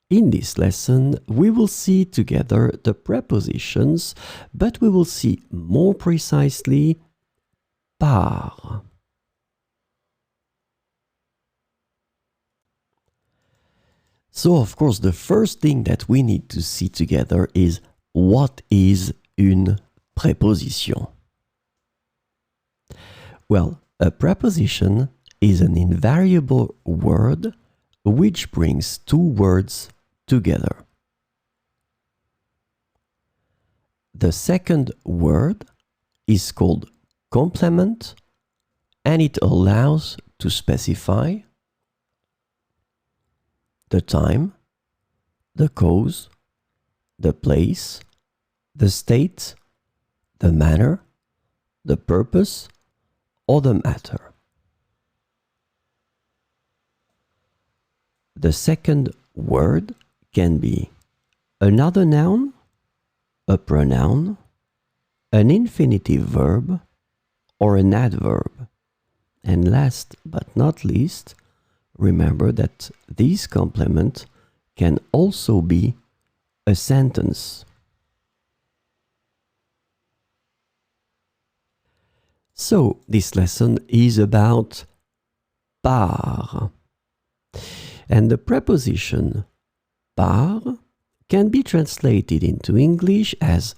In this lesson, we will see together the prepositions, but we will see more precisely par. So, of course, the first thing that we need to see together is what is une préposition? Well, a preposition is an invariable word which brings two words together. The second word is called complement, and it allows to specify the time, the cause, the place, the state, the manner, the purpose, or the matter. The second word can be another noun, a pronoun, an infinitive verb, or an adverb. And last but not least, remember that this complement can also be a sentence. So, this lesson is about par. And the preposition par can be translated into English as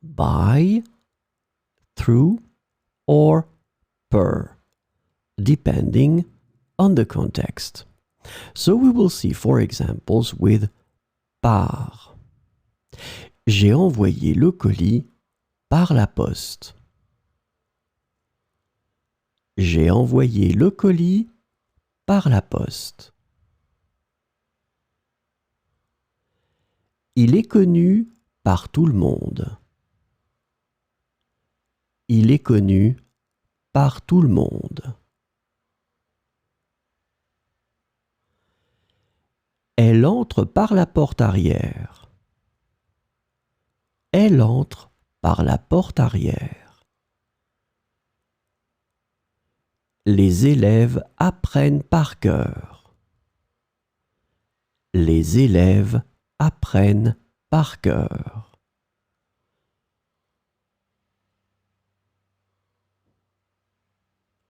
by, through, or per, depending on the context. So we will see four examples with par. J'ai envoyé le colis par la poste. J'ai envoyé le colis par la poste. Il est connu par tout le monde. Il est connu par tout le monde. Elle entre par la porte arrière. Elle entre par la porte arrière. Les élèves apprennent par cœur. Les élèves apprennent par cœur.